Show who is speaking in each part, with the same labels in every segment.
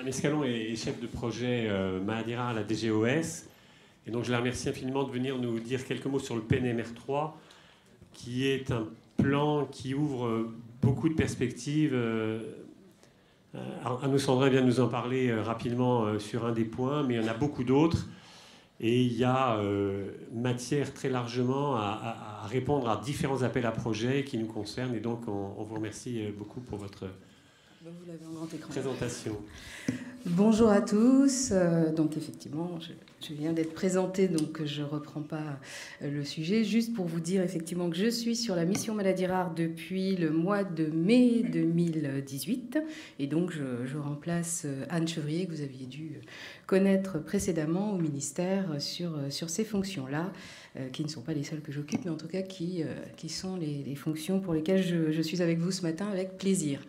Speaker 1: Madame Escalon est chef de projet maladie rare à la DGOS. Et donc je la remercie infiniment de venir nous dire quelques mots sur le PNMR3, qui est un plan qui ouvre beaucoup de perspectives. Arnaud Sandrin vient de nous en parler rapidement sur un des points, mais il y en a beaucoup d'autres. Et il y a matière très largement à répondre à différents appels à projets qui nous concernent. Et donc on vous remercie beaucoup pour votre présentation.
Speaker 2: Bonjour à tous. Donc effectivement, je viens d'être présentée, donc je ne reprends pas le sujet. Juste pour vous dire effectivement que je suis sur la mission maladie rare depuis le mois de mai 2018. Et donc je remplace Anne Chevrier, que vous aviez dû connaître précédemment au ministère sur ces fonctions-là, qui ne sont pas les seules que j'occupe, mais en tout cas qui sont les fonctions pour lesquelles je suis avec vous ce matin avec plaisir.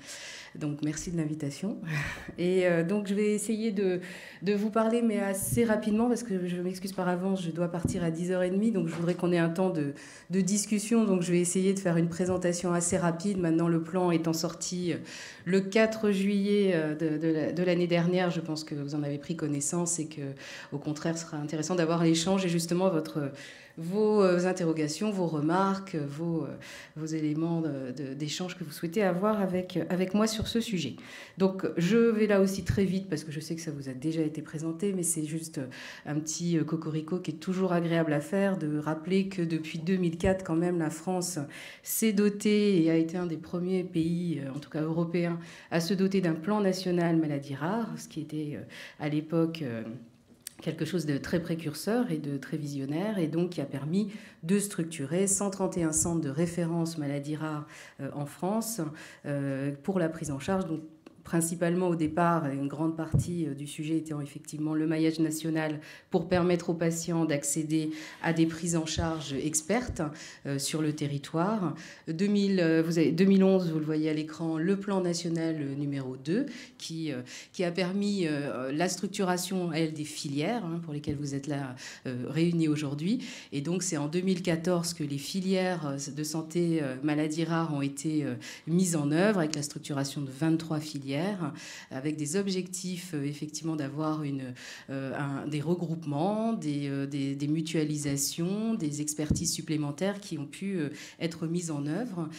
Speaker 2: Donc merci de l'invitation. Et donc je vais essayer de vous parler, mais assez rapidement, parce que je m'excuse par avance, je dois partir à 10h30, donc je voudrais qu'on ait un temps de discussion. Donc je vais essayer de faire une présentation assez rapide. Maintenant, le plan étant sorti le 4 juillet de l'année dernière, je pense que vous en avez pris connaissance et qu'au contraire, ce sera intéressant d'avoir l'échange et justement vos interrogations, vos remarques, vos éléments d'échange que vous souhaitez avoir avec moi sur ce sujet. Donc je vais là aussi très vite parce que je sais que ça vous a déjà été présenté, mais c'est juste un petit cocorico qui est toujours agréable à faire, de rappeler que depuis 2004 quand même la France s'est dotée et a été un des premiers pays, en tout cas européens, à se doter d'un plan national maladie rare, ce qui était à l'époque quelque chose de très précurseur et de très visionnaire, et donc qui a permis de structurer 131 centres de référence maladies rares en France pour la prise en charge. Donc, principalement au départ, une grande partie du sujet étant effectivement le maillage national pour permettre aux patients d'accéder à des prises en charge expertes sur le territoire. 2011, vous le voyez à l'écran, le plan national numéro 2 qui a permis la structuration, elle, des filières pour lesquelles vous êtes là réunis aujourd'hui. Et donc c'est en 2014 que les filières de santé maladies rares ont été mises en œuvre avec la structuration de 23 filières, avec des objectifs effectivement d'avoir des regroupements, des mutualisations, des expertises supplémentaires qui ont pu être mises en œuvre.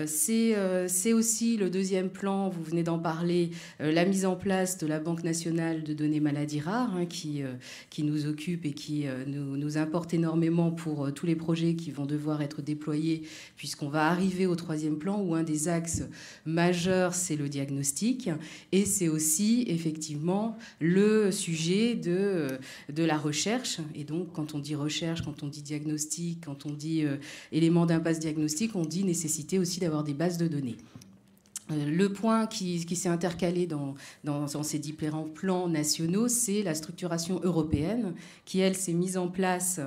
Speaker 2: C'est aussi le deuxième plan, vous venez d'en parler, la mise en place de la Banque nationale de données maladies rares qui nous occupe et qui nous importe énormément pour tous les projets qui vont devoir être déployés, puisqu'on va arriver au troisième plan où un des axes majeurs, c'est le diagnostic. Et c'est aussi effectivement le sujet de la recherche. Et donc quand on dit recherche, quand on dit diagnostic, quand on dit élément d'impasse diagnostique, on dit nécessité aussi d'avoir des bases de données. Le point qui s'est intercalé dans ces différents plans nationaux, c'est la structuration européenne qui, elle, s'est mise en place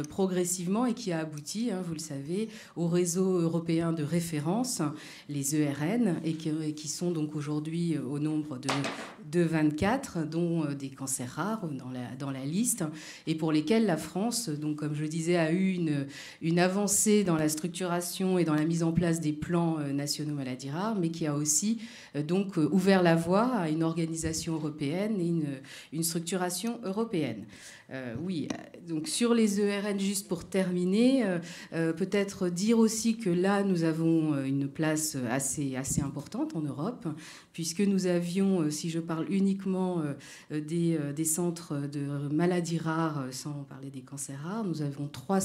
Speaker 2: progressivement et qui a abouti, vous le savez, au réseau européen de référence, les ERN, et qui sont donc aujourd'hui au nombre de 24, dont des cancers rares dans la liste, et pour lesquels la France, donc, comme je disais, a eu une avancée dans la structuration et dans la mise en place des plans nationaux maladies rares, mais qui a aussi donc ouvert la voie à une organisation européenne et une structuration européenne. Oui, donc sur les ERN, juste pour terminer, peut-être dire aussi que là, nous avons une place assez importante en Europe, puisque nous avions, si je parle uniquement des centres de maladies rares, sans parler des cancers rares, nous avons trois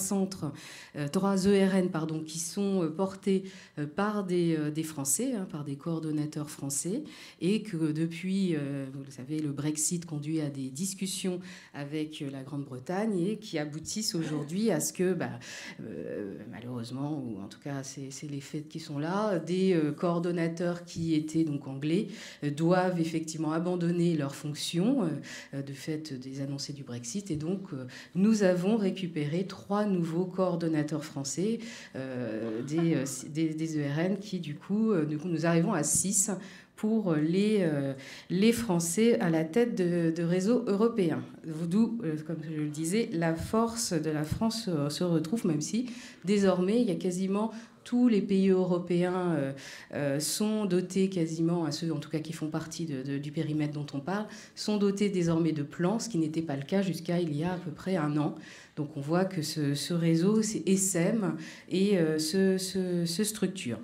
Speaker 2: ERN qui sont portés par des Français, par des coordonnateurs français, et que depuis, vous le savez, le Brexit conduit à des discussions avec la Grande-Bretagne et qui aboutissent aujourd'hui à ce que, malheureusement, ou en tout cas c'est les faits qui sont là, des coordonnateurs qui étaient donc anglais doivent effectivement abandonner leurs fonctions de fait des annoncés du Brexit, et donc nous avons récupéré 3 nouveaux coordonnateurs français des ERN qui du coup nous arrivons à 6 pour les Français à la tête de réseaux européens. D'où, comme je le disais, la force de la France se retrouve, même si désormais il y a quasiment tous les pays européens sont dotés quasiment, à ceux en tout cas qui font partie du périmètre dont on parle, sont dotés désormais de plans, ce qui n'était pas le cas jusqu'à il y a à peu près un an. Donc on voit que ce réseau essaime et se structure.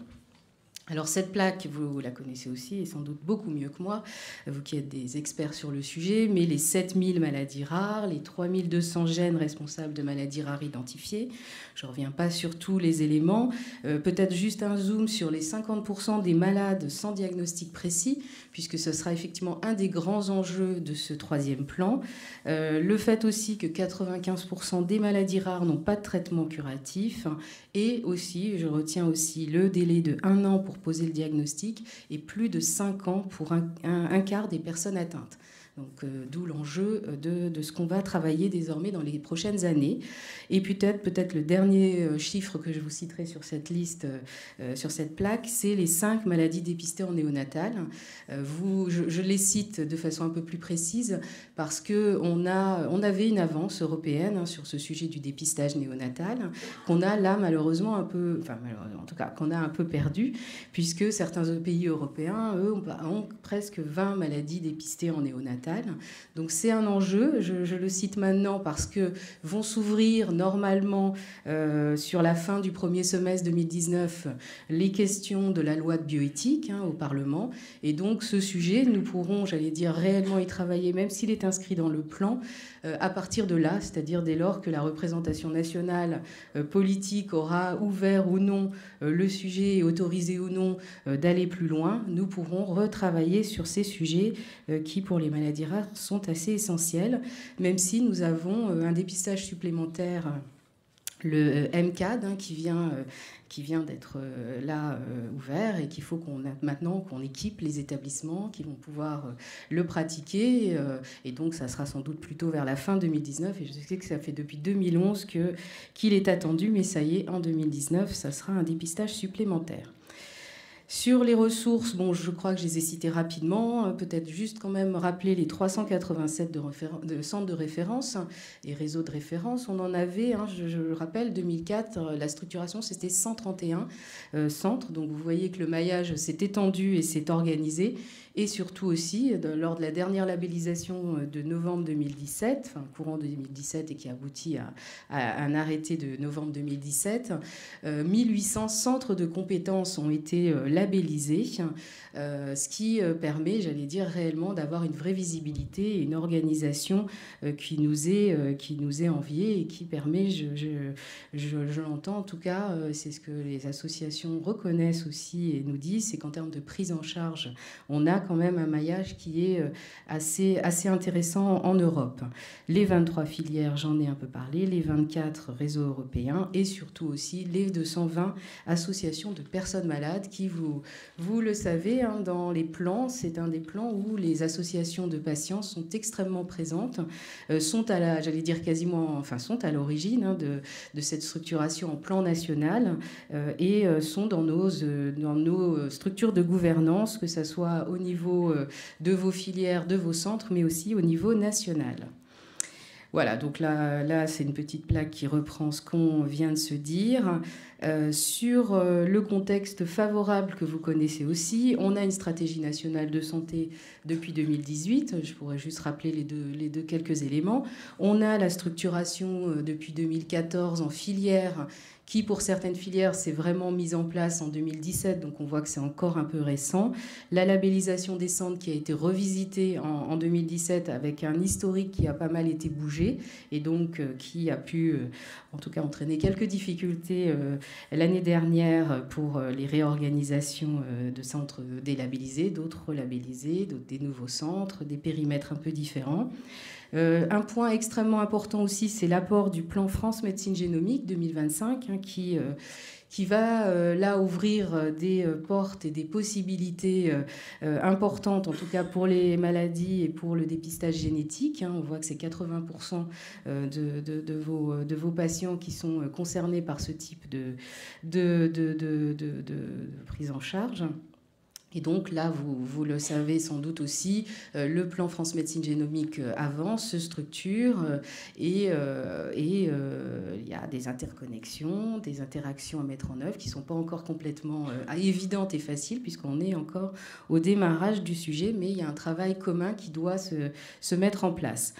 Speaker 2: Alors cette plaque, vous la connaissez aussi, et sans doute beaucoup mieux que moi, vous qui êtes des experts sur le sujet, mais les 7000 maladies rares, les 3200 gènes responsables de maladies rares identifiées, je ne reviens pas sur tous les éléments, peut-être juste un zoom sur les 50% des malades sans diagnostic précis, puisque ce sera effectivement un des grands enjeux de ce troisième plan. Le fait aussi que 95% des maladies rares n'ont pas de traitement curatif, et aussi, je retiens aussi le délai de 1 an pour poser le diagnostic et plus de 5 ans pour un quart des personnes atteintes. Donc, d'où l'enjeu de ce qu'on va travailler désormais dans les prochaines années. Et peut-être le dernier chiffre que je vous citerai sur cette liste, sur cette plaque, c'est les 5 maladies dépistées en néonatal. Je les cite de façon un peu plus précise parce qu'on avait une avance européenne sur ce sujet du dépistage néonatal qu'on a là malheureusement un peu, enfin en tout cas qu'on a un peu perdu, puisque certains pays européens, eux, ont presque 20 maladies dépistées en néonatal. Donc c'est un enjeu, je le cite maintenant parce que vont s'ouvrir normalement sur la fin du premier semestre 2019 les questions de la loi de bioéthique au Parlement. Et donc ce sujet, nous pourrons, j'allais dire, réellement y travailler, même s'il est inscrit dans le plan, à partir de là, c'est-à-dire dès lors que la représentation nationale politique aura ouvert ou non le sujet et autorisé ou non d'aller plus loin, nous pourrons retravailler sur ces sujets qui, pour les maladies rares, sont assez essentiels, même si nous avons un dépistage supplémentaire, le MCAD, qui vient d'être là ouvert et qu'il faut maintenant qu'on équipe les établissements qui vont pouvoir le pratiquer. Et donc, ça sera sans doute plutôt vers la fin 2019. Et je sais que ça fait depuis 2011 qu'il est attendu, mais ça y est, en 2019, ça sera un dépistage supplémentaire. Sur les ressources, bon, je crois que je les ai citées rapidement. Peut-être juste quand même rappeler les 387 de centres de référence et réseaux de référence. On en avait, je rappelle, 2004, la structuration, c'était 131 centres. Donc vous voyez que le maillage s'est étendu et s'est organisé. Et surtout aussi, lors de la dernière labellisation de novembre 2017, enfin courant 2017 et qui aboutit à un arrêté de novembre 2017, 1800 centres de compétences ont été labellisés, ce qui permet, j'allais dire, réellement d'avoir une vraie visibilité et une organisation qui nous est enviée et qui permet, je l'entends en tout cas, c'est ce que les associations reconnaissent aussi et nous disent, c'est qu'en termes de prise en charge, on a quand même un maillage qui est assez intéressant en Europe. Les 23 filières, j'en ai un peu parlé, les 24 réseaux européens et surtout aussi les 220 associations de personnes malades qui, vous le savez, dans les plans, c'est un des plans où les associations de patients sont extrêmement présentes, sont à l'origine de cette structuration en plan national et sont dans nos structures de gouvernance, que ce soit au niveau de vos filières, de vos centres, mais aussi au niveau national. Voilà, donc là c'est une petite plaque qui reprend ce qu'on vient de se dire. Sur le contexte favorable que vous connaissez aussi, on a une stratégie nationale de santé depuis 2018. Je pourrais juste rappeler les deux quelques éléments. On a la structuration depuis 2014 en filière qui, pour certaines filières, s'est vraiment mise en place en 2017, donc on voit que c'est encore un peu récent. La labellisation des centres qui a été revisitée en 2017 avec un historique qui a pas mal été bougé et donc qui a pu, en tout cas, entraîner quelques difficultés l'année dernière pour les réorganisations de centres délabellisés, d'autres relabellisés, d'autres des nouveaux centres, des périmètres un peu différents. Un point extrêmement important aussi, c'est l'apport du plan France Médecine Génomique 2025 qui va là ouvrir des portes et des possibilités importantes, en tout cas pour les maladies et pour le dépistage génétique. On voit que c'est 80% de vos patients qui sont concernés par ce type de prise en charge. Et donc là, vous le savez sans doute aussi, le plan France Médecine Génomique avance, se structure et il y a des interconnexions, des interactions à mettre en œuvre qui ne sont pas encore complètement évidentes et faciles puisqu'on est encore au démarrage du sujet, mais il y a un travail commun qui doit se mettre en place.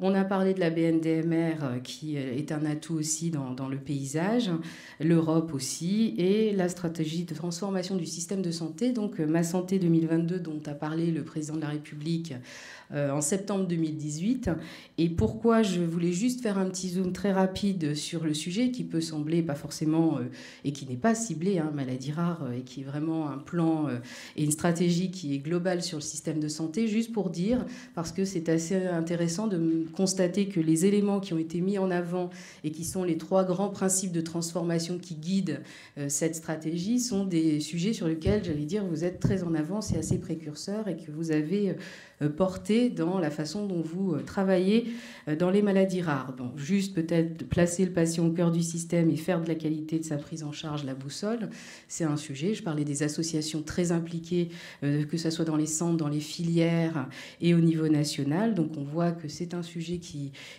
Speaker 2: On a parlé de la BNDMR qui est un atout aussi dans le paysage, l'Europe aussi, et la stratégie de transformation du système de santé, donc Ma Santé 2022 dont a parlé le président de la République en septembre 2018. Et pourquoi je voulais juste faire un petit zoom très rapide sur le sujet qui peut sembler pas forcément, et qui n'est pas ciblé, maladie rare, et qui est vraiment un plan et une stratégie qui est globale sur le système de santé, juste pour dire, parce que c'est assez intéressant de constater que les éléments qui ont été mis en avant et qui sont les 3 grands principes de transformation qui guident cette stratégie sont des sujets sur lesquels, j'allais dire, vous êtes très en avance et assez précurseurs et que vous avez porté dans la façon dont vous travaillez dans les maladies rares. Donc, juste peut-être placer le patient au cœur du système et faire de la qualité de sa prise en charge la boussole, c'est un sujet. Je parlais des associations très impliquées, que ce soit dans les centres, dans les filières et au niveau national. Donc on voit que c'est un sujet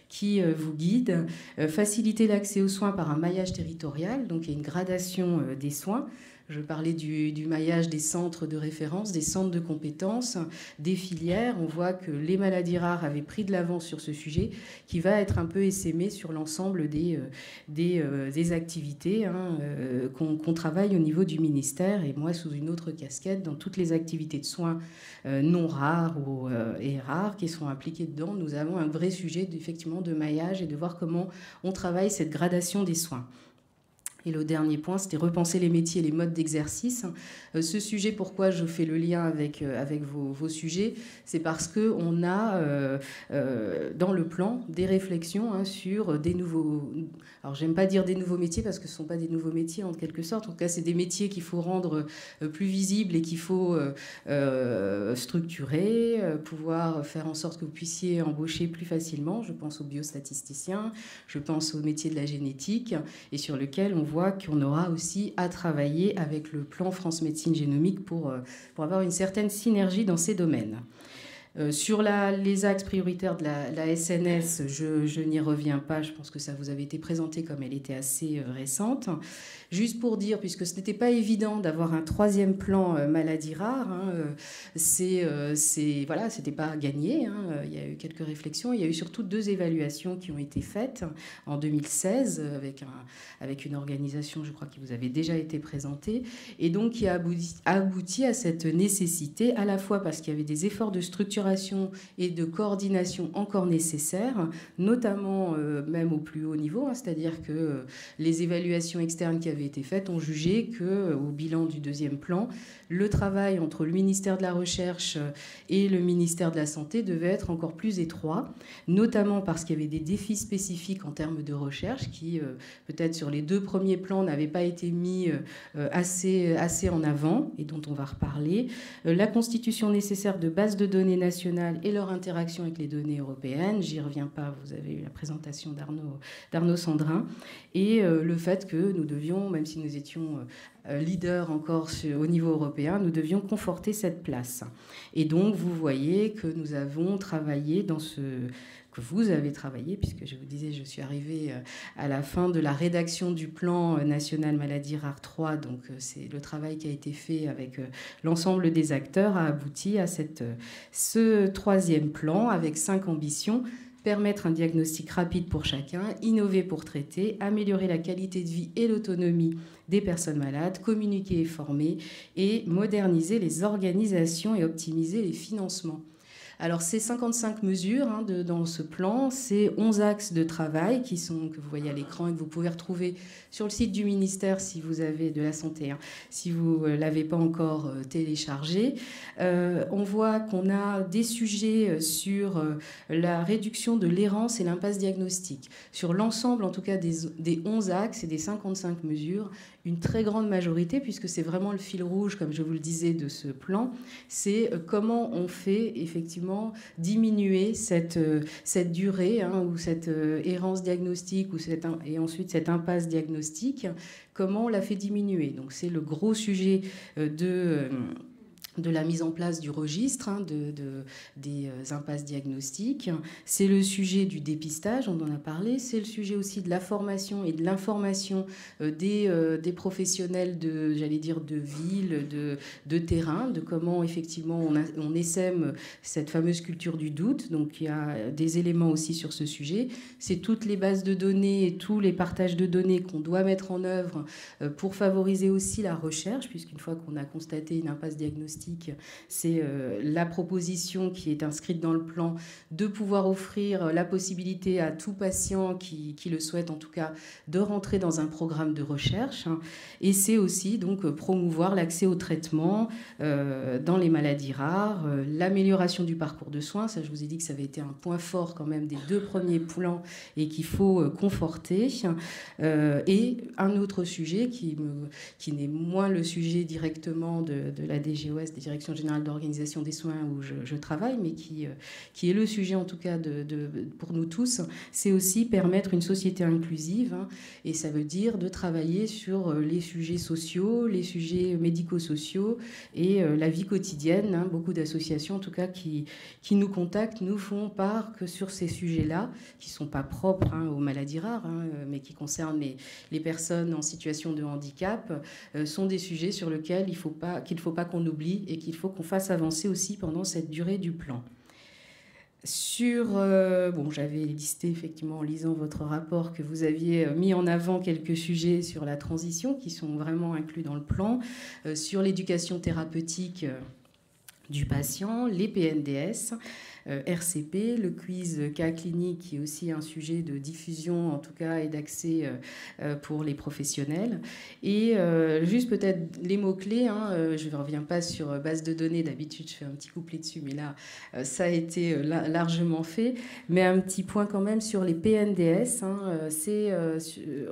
Speaker 2: qui vous guide. Faciliter l'accès aux soins par un maillage territorial, donc il y a une gradation des soins. Je parlais du maillage des centres de référence, des centres de compétences, des filières. On voit que les maladies rares avaient pris de l'avance sur ce sujet qui va être un peu essaimé sur l'ensemble des activités qu'on travaille au niveau du ministère et moi sous une autre casquette dans toutes les activités de soins non rares et rares qui sont impliquées dedans. Nous avons un vrai sujet effectivement de maillage et de voir comment on travaille cette gradation des soins. Et le dernier point, c'était repenser les métiers et les modes d'exercice. Ce sujet, pourquoi je fais le lien avec vos sujets, c'est parce qu'on a dans le plan des réflexions sur des nouveaux... Alors, j'aime pas dire des nouveaux métiers parce que ce ne sont pas des nouveaux métiers en quelque sorte. En tout cas, c'est des métiers qu'il faut rendre plus visibles et qu'il faut structurer, pouvoir faire en sorte que vous puissiez embaucher plus facilement. Je pense aux biostatisticiens, je pense aux métiers de la génétique et sur lequel on voit qu'on aura aussi à travailler avec le plan France Médecine Génomique pour avoir une certaine synergie dans ces domaines. Sur les axes prioritaires de la SNS, je n'y reviens pas, je pense que ça vous avait été présenté comme elle était assez récente. Juste pour dire, puisque ce n'était pas évident d'avoir un 3e plan maladie rare, voilà, c'était pas gagné, il y a eu quelques réflexions, il y a eu surtout 2 évaluations qui ont été faites en 2016 avec une organisation, je crois, qui vous avait déjà été présentée, et donc qui a abouti à cette nécessité, à la fois parce qu'il y avait des efforts de structuration et de coordination encore nécessaires, notamment même au plus haut niveau, c'est-à-dire que les évaluations externes qui avaient été faites ont jugé qu'au bilan du 2e plan, le travail entre le ministère de la Recherche et le ministère de la Santé devait être encore plus étroit, notamment parce qu'il y avait des défis spécifiques en termes de recherche qui, peut-être sur les 2 premiers plans, n'avaient pas été mis assez en avant et dont on va reparler. La constitution nécessaire de bases de données nationales et leur interaction avec les données européennes, j'y reviens pas, vous avez eu la présentation d'Arnaud Sandrin, et le fait que nous devions, même si nous étions leaders encore au niveau européen, nous devions conforter cette place. Et donc, vous voyez que nous avons travaillé que vous avez travaillé, puisque je vous disais, je suis arrivée à la fin de la rédaction du plan national maladie rare 3, donc c'est le travail qui a été fait avec l'ensemble des acteurs a abouti à ce 3e plan avec 5 ambitions. Permettre un diagnostic rapide pour chacun, innover pour traiter, améliorer la qualité de vie et l'autonomie des personnes malades, communiquer et former, et moderniser les organisations et optimiser les financements. Alors, ces 55 mesures dans ce plan, c'est 11 axes de travail que vous voyez à l'écran et que vous pouvez retrouver sur le site du ministère si vous avez de la santé, si vous ne l'avez pas encore téléchargé. On voit qu'on a des sujets sur la réduction de l'errance et l'impasse diagnostique. Sur l'ensemble, en tout cas, des 11 axes et des 55 mesures, une très grande majorité, puisque c'est vraiment le fil rouge, comme je vous le disais, de ce plan, c'est comment on fait effectivement diminuer cette durée ou cette errance diagnostique et ensuite cette impasse diagnostique, comment on la fait diminuer. Donc c'est le gros sujet de la mise en place du registre des impasses diagnostiques. C'est le sujet du dépistage, on en a parlé. C'est le sujet aussi de la formation et de l'information des professionnels de ville, de terrain, de comment effectivement on essaime cette fameuse culture du doute. Donc il y a des éléments aussi sur ce sujet. C'est toutes les bases de données et tous les partages de données qu'on doit mettre en œuvre pour favoriser aussi la recherche, puisqu'une fois qu'on a constaté une impasse diagnostique, c'est la proposition qui est inscrite dans le plan de pouvoir offrir la possibilité à tout patient qui le souhaite en tout cas de rentrer dans un programme de recherche. Et c'est aussi donc promouvoir l'accès au traitement dans les maladies rares, l'amélioration du parcours de soins. Ça, je vous ai dit que ça avait été un point fort quand même des 2 premiers plans et qu'il faut conforter. Et un autre sujet qui n'est moins le sujet directement de la DGOS, des Directions Générales d'Organisation des Soins où je travaille, mais qui est le sujet en tout cas pour nous tous, c'est aussi permettre une société inclusive, et ça veut dire de travailler sur les sujets sociaux, les sujets médico-sociaux et la vie quotidienne. Beaucoup d'associations en tout cas qui nous contactent, nous font part que sur ces sujets-là, qui ne sont pas propres aux maladies rares, mais qui concernent les personnes en situation de handicap, sont des sujets sur lesquels qu'il ne faut pas qu'on oublie et qu'il faut qu'on fasse avancer aussi pendant cette durée du plan. J'avais listé effectivement en lisant votre rapport que vous aviez mis en avant quelques sujets sur la transition qui sont vraiment inclus dans le plan, sur l'éducation thérapeutique du patient, les PNDS, RCP, le quiz cas clinique qui est aussi un sujet de diffusion en tout cas et d'accès pour les professionnels. Et juste peut-être les mots-clés, je ne reviens pas sur base de données, d'habitude je fais un petit couplet dessus, mais là ça a été largement fait. Mais un petit point quand même sur les PNDS,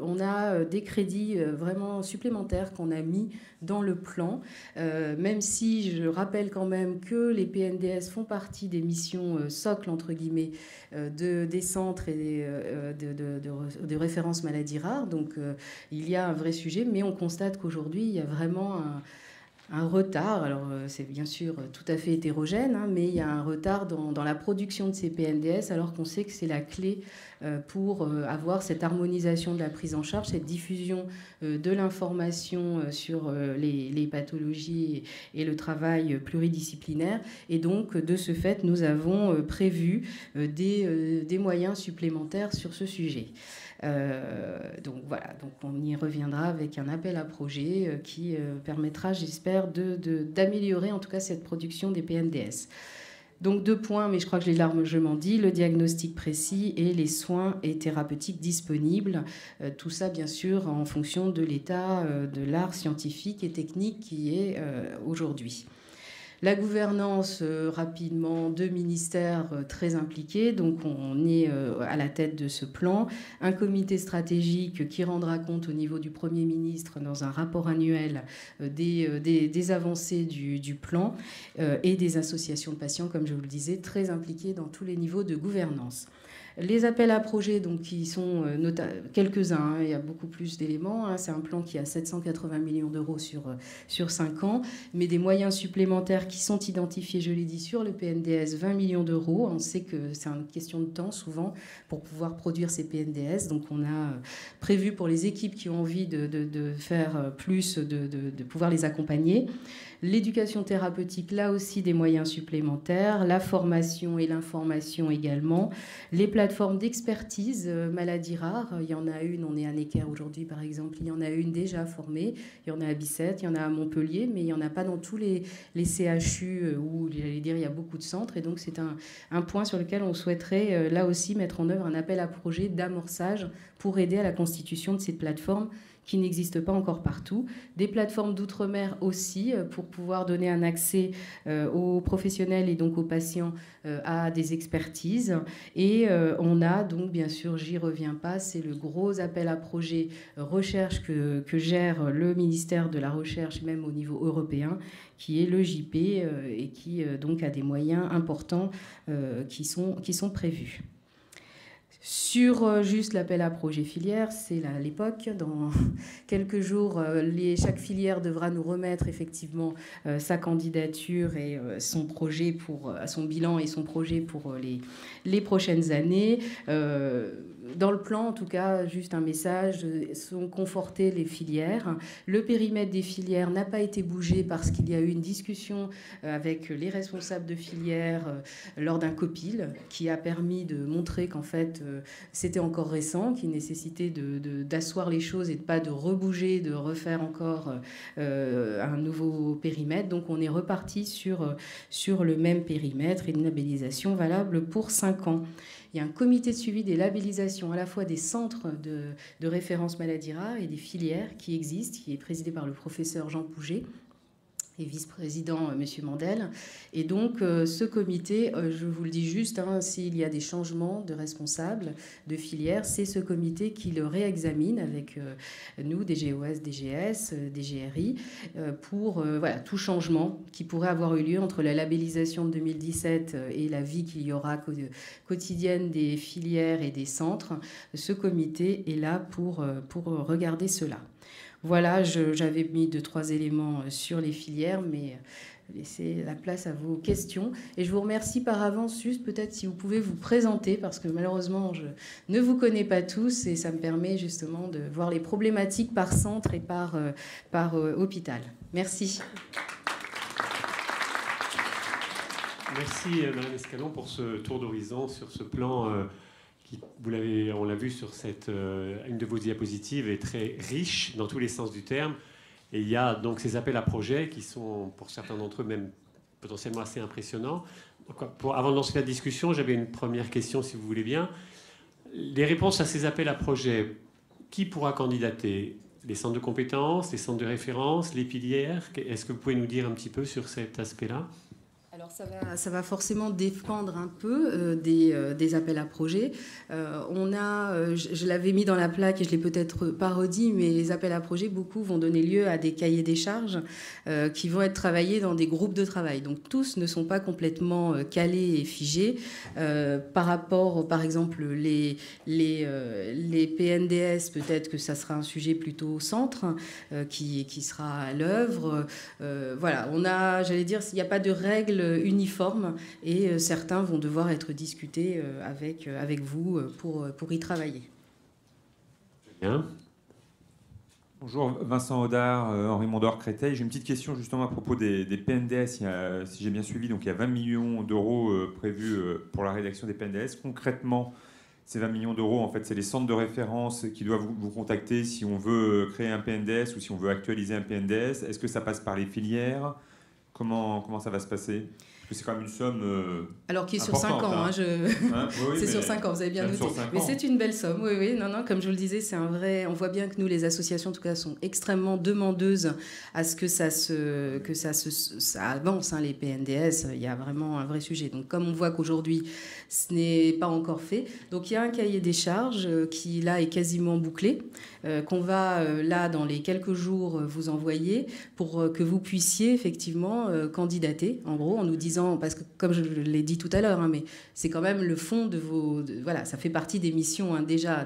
Speaker 2: on a des crédits vraiment supplémentaires qu'on a mis dans le plan, même si je rappelle quand même que les PNDS font partie des missions socle entre guillemets des centres et de référence maladies rares. Donc il y a un vrai sujet, mais on constate qu'aujourd'hui il y a vraiment un retard. Alors c'est bien sûr tout à fait hétérogène, mais il y a un retard dans la production de ces PNDS, alors qu'on sait que c'est la clé pour avoir cette harmonisation de la prise en charge, cette diffusion de l'information sur les pathologies et le travail pluridisciplinaire. Et donc de ce fait, nous avons prévu des moyens supplémentaires sur ce sujet. Donc voilà, donc on y reviendra avec un appel à projet qui permettra, j'espère, d'améliorer en tout cas cette production des PNDS. Donc 2 points, mais je crois que je l'ai largement dit, le diagnostic précis et les soins et thérapeutiques disponibles. Tout ça, bien sûr, en fonction de l'état de l'art scientifique et technique qui est aujourd'hui. La gouvernance, rapidement, 2 ministères très impliqués, donc on est à la tête de ce plan. Un comité stratégique qui rendra compte au niveau du Premier ministre dans un rapport annuel des avancées du plan et des associations de patients, comme je vous le disais, très impliquées dans tous les niveaux de gouvernance. Les appels à projets, donc, qui sont quelques-uns, il y a beaucoup plus d'éléments. C'est un plan qui a 780 millions d'euros sur 5 ans, mais des moyens supplémentaires qui sont identifiés, je l'ai dit, sur le PNDS, 20 millions d'euros. On sait que c'est une question de temps, souvent, pour pouvoir produire ces PNDS. Donc, on a prévu pour les équipes qui ont envie de faire plus, de pouvoir les accompagner. L'éducation thérapeutique, là aussi, des moyens supplémentaires. La formation et l'information également. Les plateformes d'expertise maladies rares, il y en a une, on est à Necker aujourd'hui par exemple, il y en a une déjà formée, il y en a à Bicêtre, il y en a à Montpellier, mais il n'y en a pas dans tous les CHU où, j'allais dire, il y a beaucoup de centres. Et donc c'est un point sur lequel on souhaiterait là aussi mettre en œuvre un appel à projet d'amorçage pour aider à la constitution de ces plateformes qui n'existent pas encore partout. Des plateformes d'outre-mer aussi, pour pouvoir donner un accès aux professionnels et donc aux patients à des expertises. Et on a donc, bien sûr, j'y reviens pas, c'est le gros appel à projet recherche que gère le ministère de la Recherche, même au niveau européen, qui est le JP et qui donc a des moyens importants qui sont prévus. Sur juste l'appel à projet filière, c'est à l'époque. Dans quelques jours, chaque filière devra nous remettre effectivement sa candidature et son projet son bilan et son projet pour les prochaines années. Dans le plan, en tout cas, juste un message, sont confortées les filières. Le périmètre des filières n'a pas été bougé parce qu'il y a eu une discussion avec les responsables de filières lors d'un COPIL qui a permis de montrer qu'en fait, c'était encore récent, qu'il nécessitait d'asseoir les choses et de pas de rebouger, de refaire encore un nouveau périmètre. Donc on est reparti sur le même périmètre et une labellisation valable pour 5 ans. Il y a un comité de suivi des labellisations à la fois des centres de référence maladies rares et des filières qui existent, qui est présidé par le professeur Jean Pouget et vice-président M. Mandel. Et donc, ce comité, je vous le dis juste, s'il y a des changements de responsables de filières, c'est ce comité qui le réexamine avec nous, DGOS, DGS, DGRI, pour tout changement qui pourrait avoir eu lieu entre la labellisation de 2017 et la vie qu'il y aura quotidienne des filières et des centres. Ce comité est là pour regarder cela. Voilà, j'avais mis 2-3 éléments sur les filières, mais laissez la place à vos questions. Et je vous remercie par avance, juste peut-être si vous pouvez vous présenter, parce que malheureusement, je ne vous connais pas tous, et ça me permet justement de voir les problématiques par centre et par hôpital. Merci.
Speaker 1: Merci Madame Escalon pour ce tour d'horizon sur ce plan on l'a vu sur une de vos diapositives, est très riche dans tous les sens du terme. Et il y a donc ces appels à projets qui sont, pour certains d'entre eux, même potentiellement assez impressionnants. Donc, avant de lancer la discussion, j'avais une première question, si vous voulez bien. Les réponses à ces appels à projets, qui pourra candidater? Les centres de compétences, les centres de référence, les filières? Est-ce que vous pouvez nous dire un petit peu sur cet aspect-là?
Speaker 2: Alors ça va forcément dépendre un peu des appels à projets. Je l'avais mis dans la plaque et je l'ai peut-être pas redit, mais les appels à projets, beaucoup vont donner lieu à des cahiers des charges qui vont être travaillés dans des groupes de travail. Donc tous ne sont pas complètement calés et figés. Par rapport, par exemple, les PNDS, peut-être que ça sera un sujet plutôt au centre qui sera à l'œuvre. Voilà, j'allais dire, il n'y a pas de règles uniformes et certains vont devoir être discutés avec vous pour y travailler.
Speaker 1: Bien.
Speaker 3: Bonjour, Vincent Audard, Henri Mondor, Créteil. J'ai une petite question justement à propos des PNDS. Si j'ai bien suivi, donc il y a 20 millions d'euros prévus pour la rédaction des PNDS. Concrètement, ces 20 millions d'euros, en fait, c'est les centres de référence qui doivent vous contacter si on veut créer un PNDS ou si on veut actualiser un PNDS. Est-ce que ça passe par les filières ? Comment ça va se passer ? Parce que c'est quand même une somme
Speaker 2: alors qui est sur 5 ans. Oui, c'est sur 5 ans, vous avez bien noté. Mais c'est une belle somme, oui. Non, comme je vous le disais, c'est un vrai... On voit bien que nous, les associations, en tout cas, sont extrêmement demandeuses à ce que ça avance, les PNDS. Il y a vraiment un vrai sujet. Donc, comme on voit qu'aujourd'hui, ce n'est pas encore fait. Donc, il y a un cahier des charges qui, là, est quasiment bouclé, qu'on va, là, dans les quelques jours, vous envoyer pour que vous puissiez, effectivement, candidater, en gros, en nous disant, parce que comme je l'ai dit tout à l'heure, mais c'est quand même le fond de vos... voilà, ça fait partie des missions déjà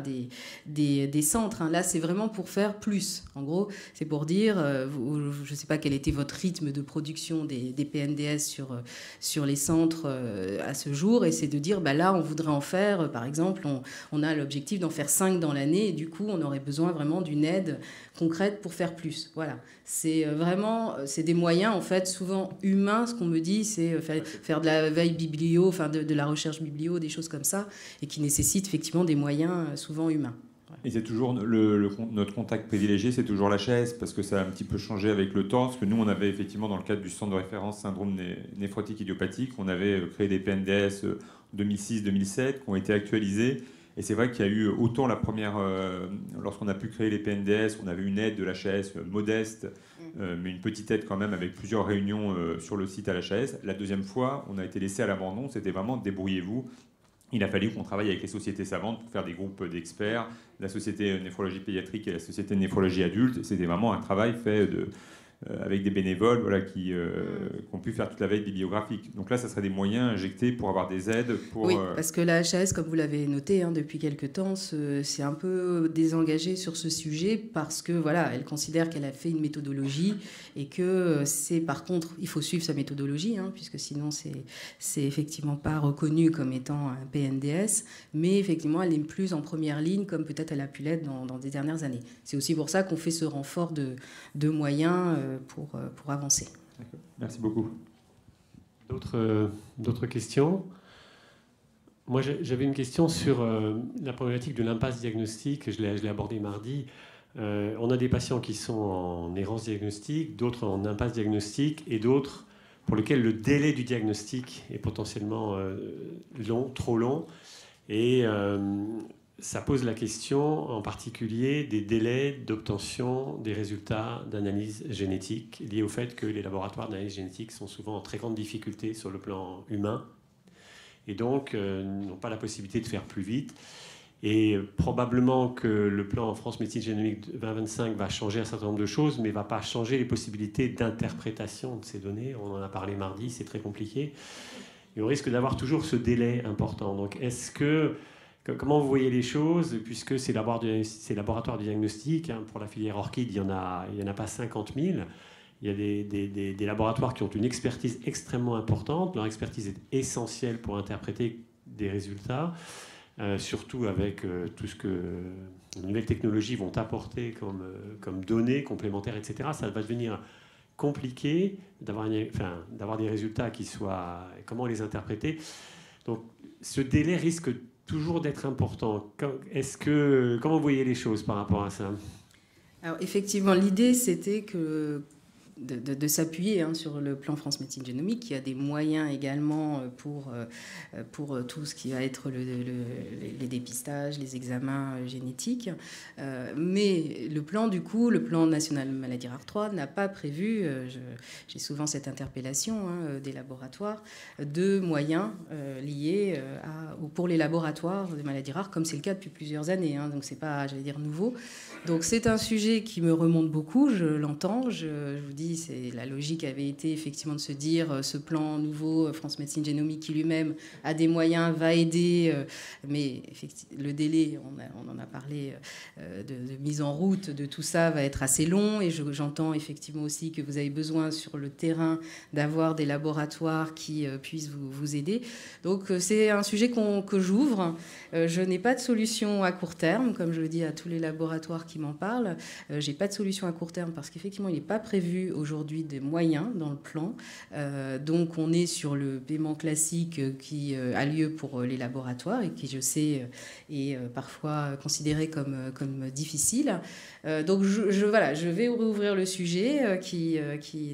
Speaker 2: des centres. Là, c'est vraiment pour faire plus. En gros, c'est pour dire, je ne sais pas quel était votre rythme de production des PNDS sur les centres à ce jour, et c'est de dire, là, on voudrait en faire, par exemple, on a l'objectif d'en faire 5 dans l'année, et du coup, on aurait besoin vraiment d'une aide concrète pour faire plus. Voilà. C'est vraiment, c'est des moyens, en fait, souvent humains. Ce qu'on me dit, c'est faire de la veille biblio, enfin de la recherche biblio, des choses comme ça, et qui nécessitent effectivement des moyens souvent humains. Voilà.
Speaker 3: Et c'est toujours notre contact privilégié, c'est toujours la chaise, parce que ça a un petit peu changé avec le temps, parce que nous, on avait effectivement, dans le cadre du centre de référence syndrome néphrotique idiopathique, on avait créé des PNDS 2006-2007 qui ont été actualisés. Et c'est vrai qu'il y a eu autant la première, lorsqu'on a pu créer les PNDS, on avait une aide de l'HAS modeste, mais une petite aide quand même avec plusieurs réunions sur le site à l'HAS. La deuxième fois, on a été laissé à l'abandon, c'était vraiment débrouillez-vous. Il a fallu qu'on travaille avec les sociétés savantes pour faire des groupes d'experts, la société néphrologie pédiatrique et la société néphrologie adulte. C'était vraiment un travail fait avec des bénévoles voilà, qui ont pu faire toute la veille bibliographique. Donc là, ça serait des moyens injectés pour avoir des aides.
Speaker 2: Oui, parce que la HAS, comme vous l'avez noté depuis quelque temps, s'est un peu désengagée sur ce sujet parce que voilà, elle considère qu'elle a fait une méthodologie et que c'est par contre, il faut suivre sa méthodologie, puisque sinon c'est effectivement pas reconnu comme étant un PNDS, mais effectivement elle n'est plus en première ligne comme peut-être elle a pu l'être dans des dernières années. C'est aussi pour ça qu'on fait ce renfort de moyens pour avancer.
Speaker 3: Merci beaucoup.
Speaker 1: D'autres questions? Moi, j'avais une question sur la problématique de l'impasse diagnostique. Je l'ai abordée mardi. On a des patients qui sont en errance diagnostique, d'autres en impasse diagnostique, et d'autres pour lesquels le délai du diagnostic est potentiellement long, trop long. Et ça pose la question, en particulier, des délais d'obtention des résultats d'analyse génétique, liés au fait que les laboratoires d'analyse génétique sont souvent en très grande difficulté sur le plan humain, et donc n'ont pas la possibilité de faire plus vite. Et probablement que le plan en France Médecine Génomique 2025 va changer un certain nombre de choses, mais ne va pas changer les possibilités d'interprétation de ces données. On en a parlé mardi, c'est très compliqué. Et on risque d'avoir toujours ce délai important. Donc comment vous voyez les choses, puisque ces laboratoires de diagnostic, pour la filière Orchid, il y en a pas 50 000. Il y a des laboratoires qui ont une expertise extrêmement importante. Leur expertise est essentielle pour interpréter des résultats, surtout avec tout ce que les nouvelles technologies vont apporter comme données complémentaires, etc. Ça va devenir compliqué d'avoir des résultats qui soient... Comment les interpréter? Donc ce délai risque toujours d'être important. Comment vous voyez les choses par rapport à ça?
Speaker 2: Alors effectivement, l'idée c'était de s'appuyer sur le plan France Médecine Génomique, qui a des moyens également pour tout ce qui va être les dépistages, les examens génétiques. Mais le plan national maladie rare 3 n'a pas prévu, j'ai souvent cette interpellation des laboratoires, de moyens liés pour les laboratoires de maladies rares, comme c'est le cas depuis plusieurs années. Donc c'est pas, j'allais dire, nouveau. Donc c'est un sujet qui me remonte beaucoup, je l'entends, je vous dis, la logique avait été effectivement de se dire ce plan nouveau France Médecine Génomique qui lui-même a des moyens, va aider, mais le délai, on en a parlé, de mise en route de tout ça va être assez long, et j'entends effectivement aussi que vous avez besoin sur le terrain d'avoir des laboratoires qui puissent vous aider. Donc c'est un sujet que j'ouvre. Je n'ai pas de solution à court terme, comme je le dis à tous les laboratoires qui m'en parlent. J'ai pas de solution à court terme parce qu'effectivement il n'est pas prévu aujourd'hui des moyens dans le plan. Donc on est sur le paiement classique qui a lieu pour les laboratoires et qui, je sais, est parfois considéré comme difficile. Donc je vais rouvrir le sujet qui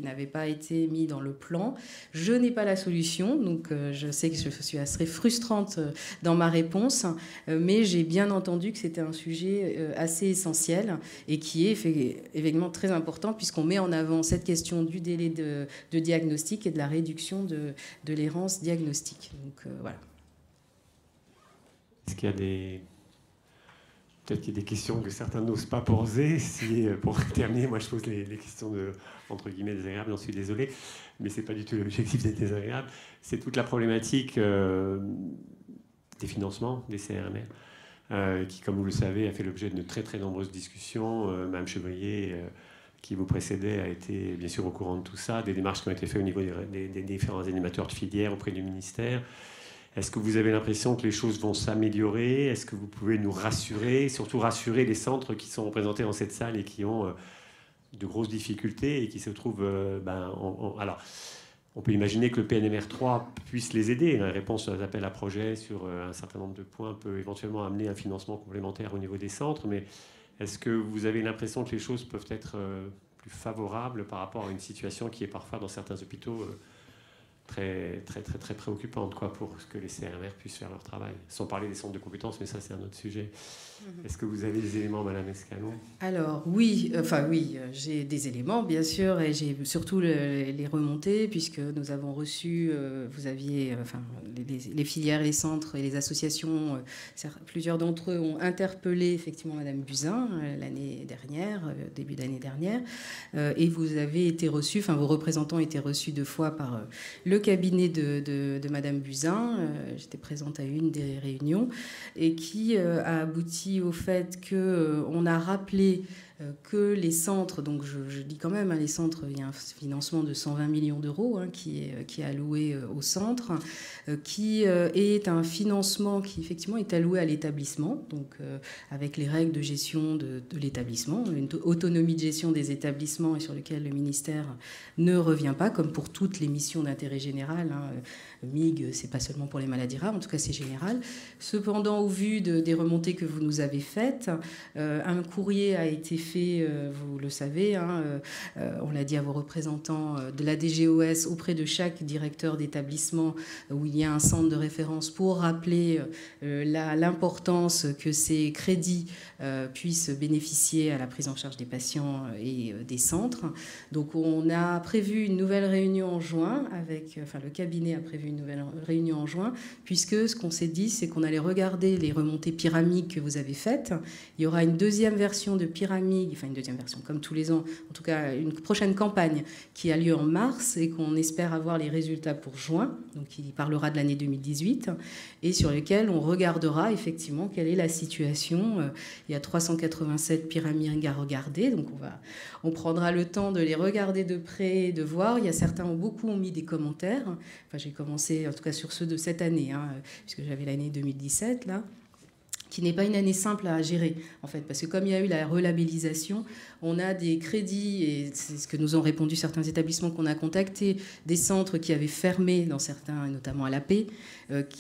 Speaker 2: n'avait pas été mis dans le plan. Je n'ai pas la solution, donc je sais que je suis assez frustrante dans ma réponse, mais j'ai bien entendu que c'était un sujet assez essentiel et qui est évidemment très important puisqu'on met en avant cette question du délai de diagnostic et de la réduction de l'errance diagnostique. Donc voilà.
Speaker 1: Est-ce qu'il y a peut-être qu'il y a des questions que certains n'osent pas poser. Si, pour terminer, moi je pose les questions entre guillemets désagréables, j'en suis désolé, mais c'est pas du tout l'objectif d'être désagréable. C'est toute la problématique des financements des CRMR, qui, comme vous le savez, a fait l'objet de très très nombreuses discussions. Mme Chevrier, qui vous précédait, a été bien sûr au courant de tout ça, des démarches qui ont été faites au niveau des différents animateurs de filière auprès du ministère. Est-ce que vous avez l'impression que les choses vont s'améliorer? Est-ce que vous pouvez nous rassurer, surtout rassurer les centres qui sont représentés dans cette salle et qui ont de grosses difficultés et qui se trouvent... alors, on peut imaginer que le PNMR 3 puisse les aider. La réponse aux appels à projets sur un certain nombre de points peut éventuellement amener un financement complémentaire au niveau des centres, mais est-ce que vous avez l'impression que les choses peuvent être plus favorables par rapport à une situation qui est parfois dans certains hôpitaux très, très, très, très préoccupante quoi, pour que les CRMR puissent faire leur travail. Sans parler des centres de compétences, mais ça, c'est un autre sujet. Est-ce que vous avez des éléments, Madame Escalon?
Speaker 2: Alors oui, j'ai des éléments bien sûr, et j'ai surtout les remontées, puisque nous avons reçu, vous aviez, les filières, les centres et les associations, plusieurs d'entre eux ont interpellé effectivement Madame Buzyn l'année dernière, début d'année dernière, et vous avez été reçus, vos représentants ont été reçus 2 fois par le cabinet de Madame Buzyn. J'étais présente à une des réunions, et qui a abouti au fait qu'on a rappelé que les centres, donc je dis quand même, les centres, il y a un financement de 120 millions d'euros qui est alloué aux centres, qui est un financement qui effectivement est alloué à l'établissement, donc avec les règles de gestion de l'établissement, une autonomie de gestion des établissements et sur lequel le ministère ne revient pas, comme pour toutes les missions d'intérêt général. MIG, c'est pas seulement pour les maladies rares, en tout cas c'est général. Cependant, au vu des remontées que vous nous avez faites, un courrier a été fait, vous le savez, on l'a dit à vos représentants, de la DGOS auprès de chaque directeur d'établissement où il y a un centre de référence, pour rappeler l'importance que ces crédits puissent bénéficier à la prise en charge des patients et des centres. Donc on a prévu une nouvelle réunion en juin, le cabinet a prévu une nouvelle réunion en juin, puisque ce qu'on s'est dit, c'est qu'on allait regarder les remontées pyramides que vous avez faites. Il y aura une deuxième version de pyramide, une deuxième version comme tous les ans, en tout cas une prochaine campagne qui a lieu en mars et qu'on espère avoir les résultats pour juin, donc qui parlera de l'année 2018, et sur lesquels on regardera effectivement quelle est la situation. Il y a 387 pyramides à regarder, donc on prendra le temps de les regarder de près, de voir. Il y a certains beaucoup ont mis des commentaires. J'ai commencé en tout cas sur ceux de cette année, puisque j'avais l'année 2017 là, qui n'est pas une année simple à gérer, en fait, parce que comme il y a eu la relabellisation, on a des crédits, et c'est ce que nous ont répondu certains établissements qu'on a contactés, des centres qui avaient fermé dans certains, notamment à l'AP,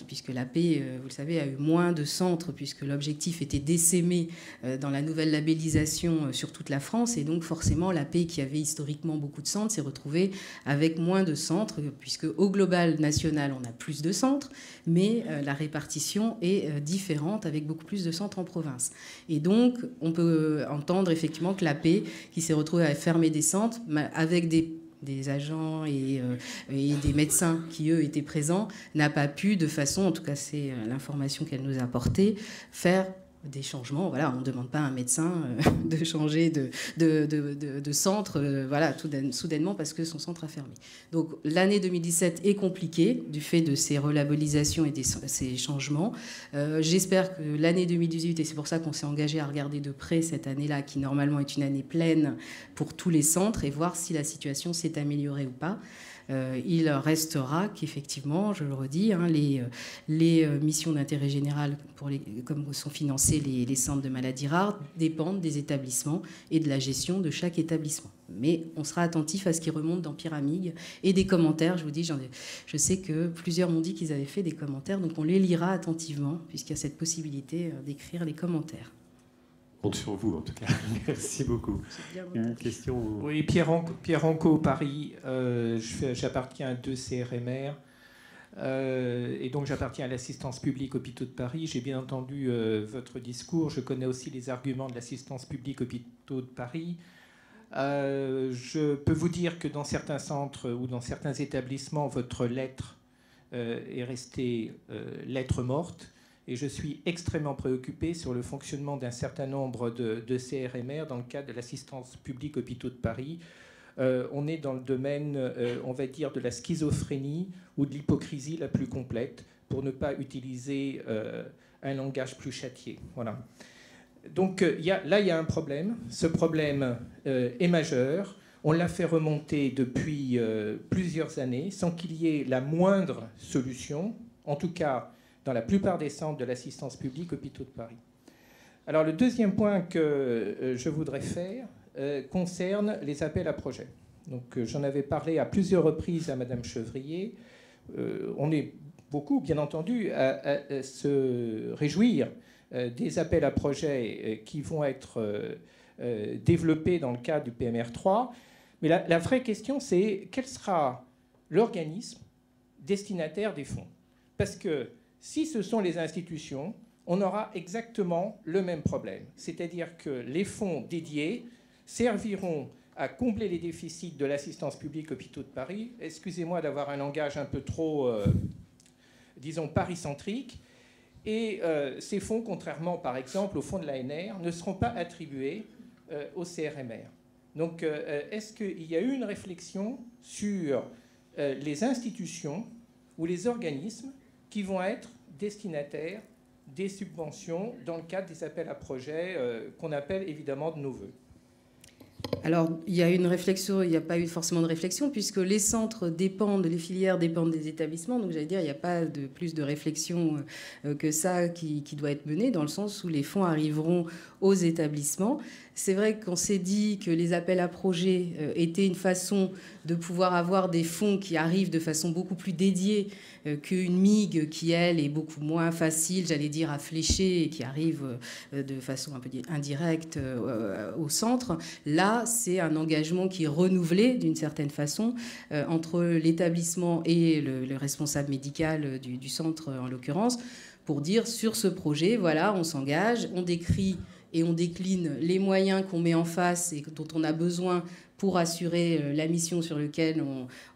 Speaker 2: puisque l'AP, vous le savez, a eu moins de centres, puisque l'objectif était d'essaimer dans la nouvelle labellisation sur toute la France, et donc forcément l'AP, qui avait historiquement beaucoup de centres, s'est retrouvée avec moins de centres, puisque au global national, on a plus de centres, mais la répartition est différente, avec beaucoup plus de centres en province. Et donc, on peut entendre effectivement que l'AP, qui s'est retrouvée à fermer des centres, avec des agents et des médecins qui, eux, étaient présents, n'a pas pu, de façon, en tout cas c'est l'information qu'elle nous a apportée, faire des changements. Voilà, on ne demande pas à un médecin de changer de centre soudainement parce que son centre a fermé. Donc l'année 2017 est compliquée du fait de ces relabellisations et de ces changements. J'espère que l'année 2018, et c'est pour ça qu'on s'est engagé à regarder de près cette année-là, qui normalement est une année pleine pour tous les centres, et voir si la situation s'est améliorée ou pas. Il restera qu'effectivement, je le redis, les missions d'intérêt général, comme sont financés les centres de maladies rares, dépendent des établissements et de la gestion de chaque établissement. Mais on sera attentif à ce qui remonte dans Pyramide et des commentaires. Je vous dis, je sais que plusieurs m'ont dit qu'ils avaient fait des commentaires, donc on les lira attentivement, puisqu'il y a cette possibilité d'écrire les commentaires.
Speaker 1: Compte sur vous, en tout cas. Merci beaucoup. Une question.
Speaker 4: Oui, Pierre Anco, Paris. J'appartiens à 2 CRMR. Et donc, j'appartiens à l'assistance publique Hôpitaux de Paris. J'ai bien entendu votre discours. Je connais aussi les arguments de l'assistance publique Hôpitaux de Paris. Je peux vous dire que dans certains centres ou dans certains établissements, votre lettre est restée lettre morte. Et je suis extrêmement préoccupé sur le fonctionnement d'un certain nombre de CRMR dans le cadre de l'assistance publique Hôpitaux de Paris. On est dans le domaine, on va dire, de la schizophrénie ou de l'hypocrisie la plus complète, pour ne pas utiliser un langage plus châtié. Voilà. Donc il y a un problème. Ce problème est majeur. On l'a fait remonter depuis plusieurs années sans qu'il y ait la moindre solution, en tout cas dans la plupart des centres de l'assistance publique Hôpitaux de Paris. Alors le deuxième point que je voudrais faire concerne les appels à projets. Donc j'en avais parlé à plusieurs reprises à Madame Chevrier. On est beaucoup, bien entendu, à se réjouir des appels à projets qui vont être développés dans le cadre du PMR3. Mais la vraie question, c'est quel sera l'organisme destinataires des fonds. Parce que si ce sont les institutions, on aura exactement le même problème. C'est-à-dire que les fonds dédiés serviront à combler les déficits de l'assistance publique Hôpitaux de Paris. Excusez-moi d'avoir un langage un peu trop, disons, Paris-centrique. Et ces fonds, contrairement par exemple au fonds de l'ANR, ne seront pas attribués au CRMR. Donc est-ce qu'il y a eu une réflexion sur les institutions ou les organismes qui vont être destinataires des subventions dans le cadre des appels à projets qu'on appelle évidemment de nos voeux?
Speaker 2: Alors, il y a une réflexion, il n'y a pas eu forcément de réflexion, puisque les centres dépendent, les filières dépendent des établissements. Donc, j'allais dire, il n'y a pas de plus de réflexion que ça qui doit être menée, dans le sens où les fonds arriveront aux établissements. C'est vrai qu'on s'est dit que les appels à projets étaient une façon de pouvoir avoir des fonds qui arrivent de façon beaucoup plus dédiée qu'une MIG qui, elle, est beaucoup moins facile, j'allais dire, à flécher et qui arrive de façon un peu indirecte au centre. Là, c'est un engagement qui est renouvelé d'une certaine façon entre l'établissement et le responsable médical du centre, en l'occurrence, pour dire sur ce projet, voilà, on s'engage, on décrit et on décline les moyens qu'on met en face et dont on a besoin pour assurer la mission sur laquelle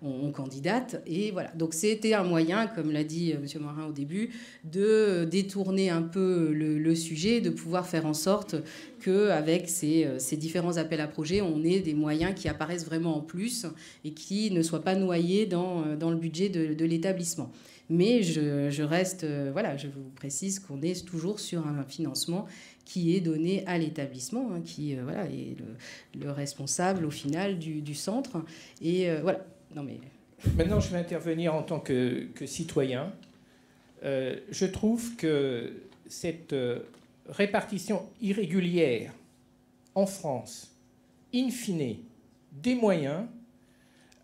Speaker 2: on candidate. Et voilà. Donc c'était un moyen, comme l'a dit M. Morin au début, de détourner un peu le sujet, de pouvoir faire en sorte qu'avec ces différents appels à projets, on ait des moyens qui apparaissent vraiment en plus et qui ne soient pas noyés dans le budget de l'établissement. Mais je reste, voilà, je vous précise qu'on est toujours sur un financement qui est donné à l'établissement, hein, qui voilà, est le responsable au final du centre. Et voilà. Non, mais...
Speaker 4: Maintenant, je vais intervenir en tant que citoyen. Je trouve que cette répartition irrégulière en France, in fine, des moyens,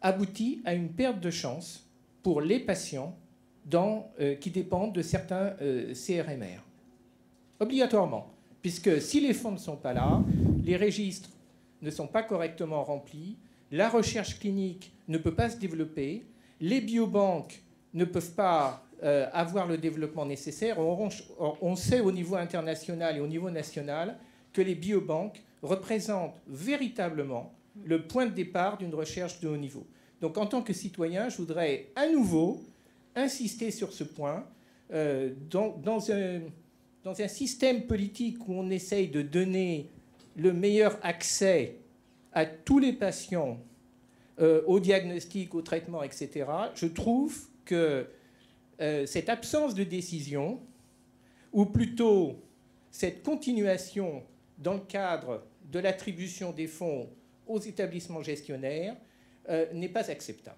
Speaker 4: aboutit à une perte de chance pour les patients qui dépendent de certains CRMR. Obligatoirement. Puisque si les fonds ne sont pas là, les registres ne sont pas correctement remplis, la recherche clinique ne peut pas se développer, les biobanques ne peuvent pas avoir le développement nécessaire. On sait au niveau international et au niveau national que les biobanques représentent véritablement le point de départ d'une recherche de haut niveau. Donc en tant que citoyen, je voudrais à nouveau insister sur ce point. Dans un système politique où on essaye de donner le meilleur accès à tous les patients au diagnostic, au traitement, etc., je trouve que cette absence de décision, ou plutôt cette continuation dans le cadre de l'attribution des fonds aux établissements gestionnaires, n'est pas acceptable.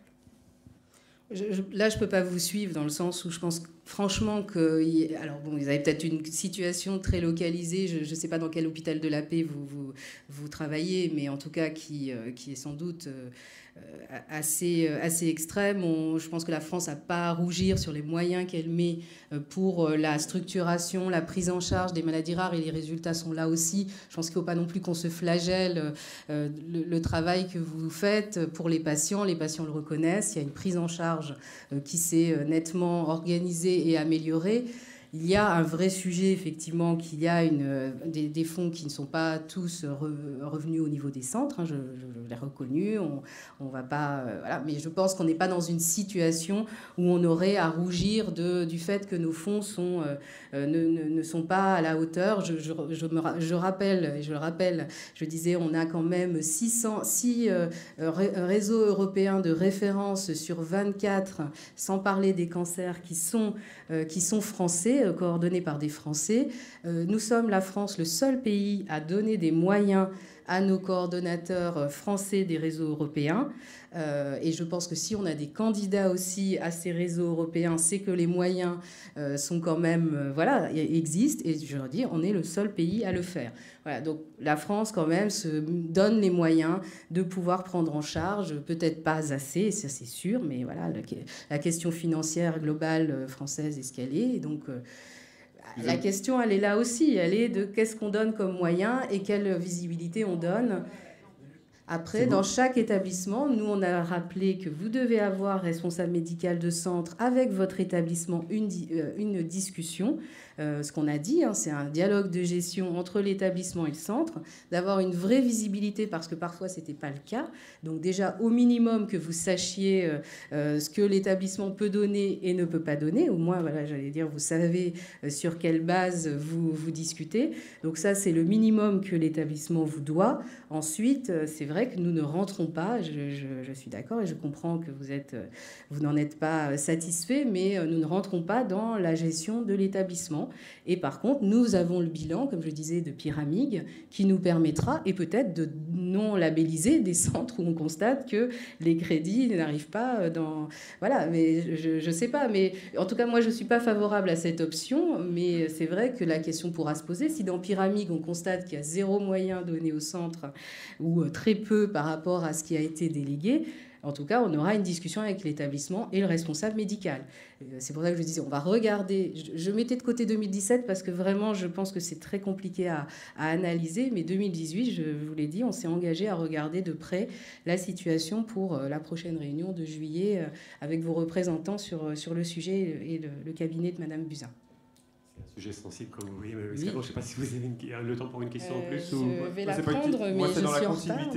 Speaker 2: Là, je ne peux pas vous suivre dans le sens où je pense franchement que... Alors bon, vous avez peut-être une situation très localisée, je ne sais pas dans quel hôpital de la paix vous travaillez, mais en tout cas qui est sans doute assez extrême. Je pense que la France n'a pas à rougir sur les moyens qu'elle met pour la structuration, la prise en charge des maladies rares, et les résultats sont là aussi. Je pense qu'il ne faut pas non plus qu'on se flagelle. Le travail que vous faites pour les patients le reconnaissent. Il y a une prise en charge qui s'est nettement organisée et améliorée. Il y a un vrai sujet, effectivement, qu'il y a des fonds qui ne sont pas tous revenus au niveau des centres. Hein, je l'ai reconnu. On va pas, voilà. Mais je pense qu'on n'est pas dans une situation où on aurait à rougir du fait que nos fonds ne sont pas à la hauteur. Je rappelle, je disais, on a quand même 6 réseaux européens de référence sur 24, sans parler des cancers qui sont français, coordonnés par des Français. Nous sommes, la France, le seul pays à donner des moyens à nos coordonnateurs français des réseaux européens. Et je pense que si on a des candidats aussi à ces réseaux européens, c'est que les moyens sont quand même, existent. Et je leur dis, on est le seul pays à le faire. Voilà, donc la France, quand même, se donne les moyens de pouvoir prendre en charge, peut-être pas assez, ça c'est sûr, mais voilà, la question financière globale française est ce qu'elle est. Et donc, la question, elle est là aussi. Elle est de qu'est-ce qu'on donne comme moyen et quelle visibilité on donne. Après, dans chaque établissement, nous, on a rappelé que vous devez avoir responsable médical de centre avec votre établissement une discussion. Ce qu'on a dit, hein, c'est un dialogue de gestion entre l'établissement et le centre, d'avoir une vraie visibilité parce que parfois, ce n'était pas le cas. Donc déjà, au minimum, que vous sachiez ce que l'établissement peut donner et ne peut pas donner. Au moins, voilà, j'allais dire, vous savez sur quelle base vous discutez. Donc ça, c'est le minimum que l'établissement vous doit. Ensuite, c'est vrai que nous ne rentrons pas, je suis d'accord et je comprends que vous n'en êtes pas satisfait, mais nous ne rentrons pas dans la gestion de l'établissement. Et par contre, nous avons le bilan, comme je disais, de Pyramide, qui nous permettra, et peut-être de non labelliser des centres où on constate que les crédits n'arrivent pas dans... Voilà, mais je ne sais pas. Mais en tout cas, moi, je ne suis pas favorable à cette option, mais c'est vrai que la question pourra se poser. Si dans Pyramide, on constate qu'il y a 0 moyen donné au centre, ou très peu par rapport à ce qui a été délégué, en tout cas, on aura une discussion avec l'établissement et le responsable médical. C'est pour ça que je disais, on va regarder. Je mettais de côté 2017 parce que vraiment, je pense que c'est très compliqué à analyser. Mais 2018, je vous l'ai dit, on s'est engagé à regarder de près la situation pour la prochaine réunion de juillet avec vos représentants sur le sujet et le cabinet de Madame Buzyn.
Speaker 1: Sujet sensible, comme vous voyez. Mais oui. Je ne sais pas si vous avez le temps pour une question en plus.
Speaker 2: Je vais la prendre, mais je suis en retard.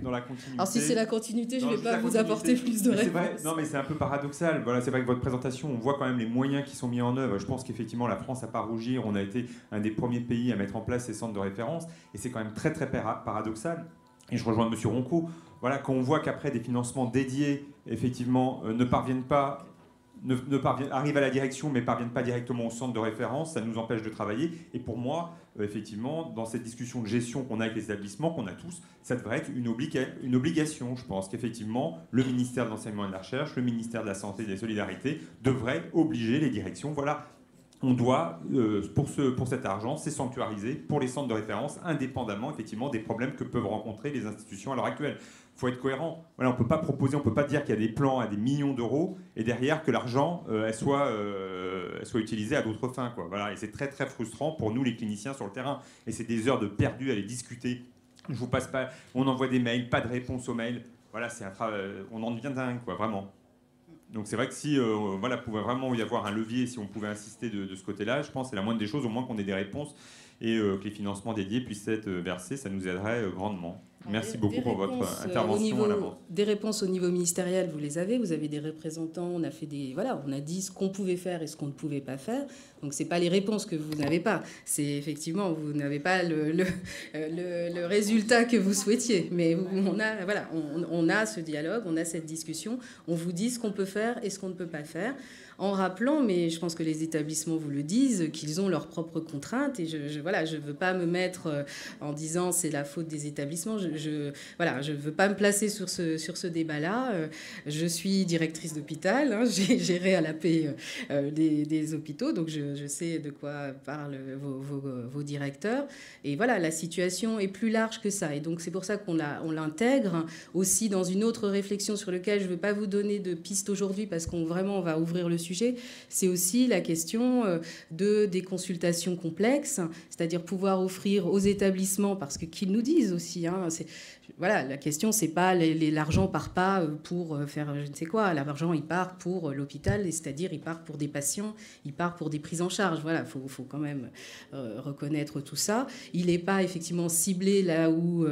Speaker 3: Dans la continuité.
Speaker 2: Alors si c'est la continuité, je ne vais pas vous apporter plus de réponses.
Speaker 3: Non, mais c'est un peu paradoxal. Voilà, c'est vrai que votre présentation, on voit quand même les moyens qui sont mis en œuvre. Je pense qu'effectivement, la France n'a pas à rougir. On a été un des premiers pays à mettre en place ces centres de référence. Et c'est quand même très, très paradoxal. Et je rejoins M. Ronco. Voilà, quand on voit qu'après des financements dédiés, effectivement, ne parviennent pas... arrivent à la direction mais ne parviennent pas directement au centre de référence, ça nous empêche de travailler. Et pour moi, effectivement, dans cette discussion de gestion qu'on a avec les établissements, qu'on a tous, ça devrait être une obligation. Je pense qu'effectivement, le ministère de l'Enseignement et de la Recherche, le ministère de la Santé et des Solidarités devraient obliger les directions. Voilà, on doit, pour cet argent, c'est sanctuarisé pour les centres de référence, indépendamment effectivement des problèmes que peuvent rencontrer les institutions à l'heure actuelle. Il faut être cohérent. Voilà, on ne peut pas proposer, on ne peut pas dire qu'il y a des plans à des millions d'euros et derrière que l'argent soit utilisé à d'autres fins, quoi. Voilà, et c'est très très frustrant pour nous les cliniciens sur le terrain. Et c'est des heures de perdu à les discuter. Je vous passe pas, on envoie des mails, pas de réponse aux mails. Voilà, c'est on en devient dingue, quoi, vraiment. Donc c'est vrai que si voilà, pouvait vraiment y avoir un levier, si on pouvait insister de ce côté-là, je pense que c'est la moindre des choses, au moins qu'on ait des réponses et que les financements dédiés puissent être versés, ça nous aiderait grandement. Merci beaucoup pour votre intervention à l'avance.
Speaker 2: Des réponses au niveau ministériel, vous les avez. Vous avez des représentants. On a fait on a dit ce qu'on pouvait faire et ce qu'on ne pouvait pas faire. Donc c'est pas les réponses que vous n'avez pas. C'est effectivement vous n'avez pas le résultat que vous souhaitiez. Mais on a ce dialogue, on a cette discussion. On vous dit ce qu'on peut faire et ce qu'on ne peut pas faire. En rappelant, mais je pense que les établissements vous le disent, qu'ils ont leurs propres contraintes. Et je veux pas me mettre en disant c'est la faute des établissements. Je veux pas me placer sur ce débat-là. Je suis directrice d'hôpital. Hein, j'ai géré à la paix des hôpitaux, donc je sais de quoi parlent vos directeurs. Et voilà, la situation est plus large que ça. Et donc c'est pour ça qu'on l'intègre aussi dans une autre réflexion sur laquelle je ne veux pas vous donner de pistes aujourd'hui parce qu'on va ouvrir le sujet. C'est aussi la question des consultations complexes, c'est-à-dire pouvoir offrir aux établissements, parce qu'ils nous disent aussi, hein, la question, c'est pas l'argent part pas pour faire je ne sais quoi. L'argent, il part pour l'hôpital, c'est-à-dire il part pour des patients, il part pour des prises en charge. Voilà, faut quand même reconnaître tout ça. Il n'est pas effectivement ciblé là où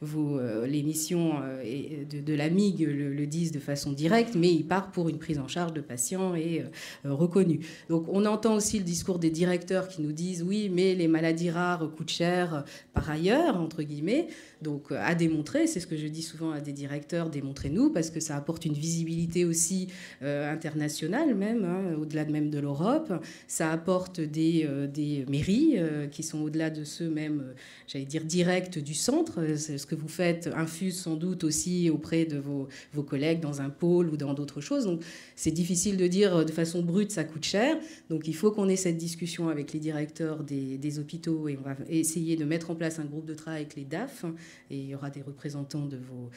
Speaker 2: les missions de la MIG le disent de façon directe, mais il part pour une prise en charge de patients et reconnue. Donc on entend aussi le discours des directeurs qui nous disent oui, mais les maladies rares coûtent cher par ailleurs, entre guillemets. Donc à démontrer, c'est ce que je dis souvent à des directeurs, démontrez-nous, parce que ça apporte une visibilité aussi internationale même, hein, au-delà même de l'Europe. Ça apporte des mairies qui sont au-delà de ceux même, j'allais dire, directs du centre. Ce que vous faites infuse sans doute aussi auprès de vos collègues dans un pôle ou dans d'autres choses. Donc c'est difficile de dire de façon brute ça coûte cher. Donc il faut qu'on ait cette discussion avec les directeurs des des hôpitaux et on va essayer de mettre en place un groupe de travail avec les DAF et il y aura des représentants de vos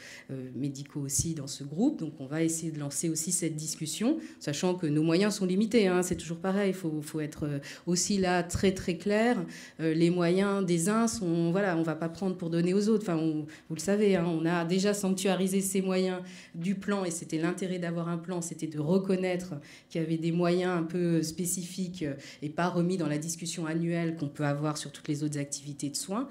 Speaker 2: médicaux aussi dans ce groupe. Donc on va essayer de lancer aussi cette discussion, sachant que nos moyens sont limités, hein, c'est toujours pareil, il faut être aussi là très très clair. Les moyens des uns sont, voilà, on ne va pas prendre pour donner aux autres. Enfin, vous le savez, hein, on a déjà sanctuarisé ces moyens du plan et c'était l'intérêt d'avoir un plan, c'était de reconnaître qu'il y avait des moyens un peu spécifiques et pas remis dans la discussion annuelle qu'on peut avoir sur toutes les autres activités de soins.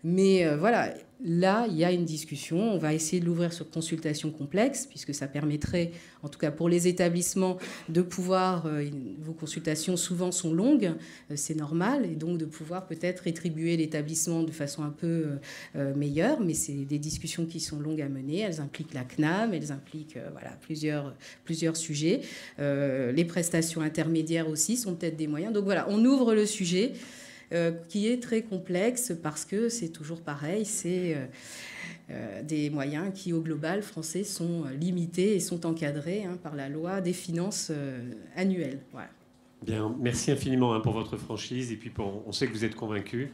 Speaker 2: Mais voilà, là, il y a une discussion. On va essayer de l'ouvrir sur consultation complexe, puisque ça permettrait, en tout cas pour les établissements, de pouvoir... vos consultations souvent sont longues, c'est normal, et donc de pouvoir peut-être rétribuer l'établissement de façon un peu meilleure. Mais c'est des discussions qui sont longues à mener. Elles impliquent la CNAM, elles impliquent voilà, plusieurs sujets. Les prestations intermédiaires aussi sont peut-être des moyens. Donc voilà, on ouvre le sujet. Qui est très complexe parce que c'est toujours pareil, c'est des moyens qui, au global français, sont limités et sont encadrés par la loi des finances annuelles. Voilà.
Speaker 1: Bien, merci infiniment pour votre franchise et puis on sait que vous êtes convaincus.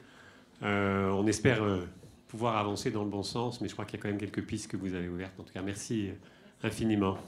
Speaker 1: On espère pouvoir avancer dans le bon sens, mais je crois qu'il y a quand même quelques pistes que vous avez ouvertes. En tout cas, merci infiniment.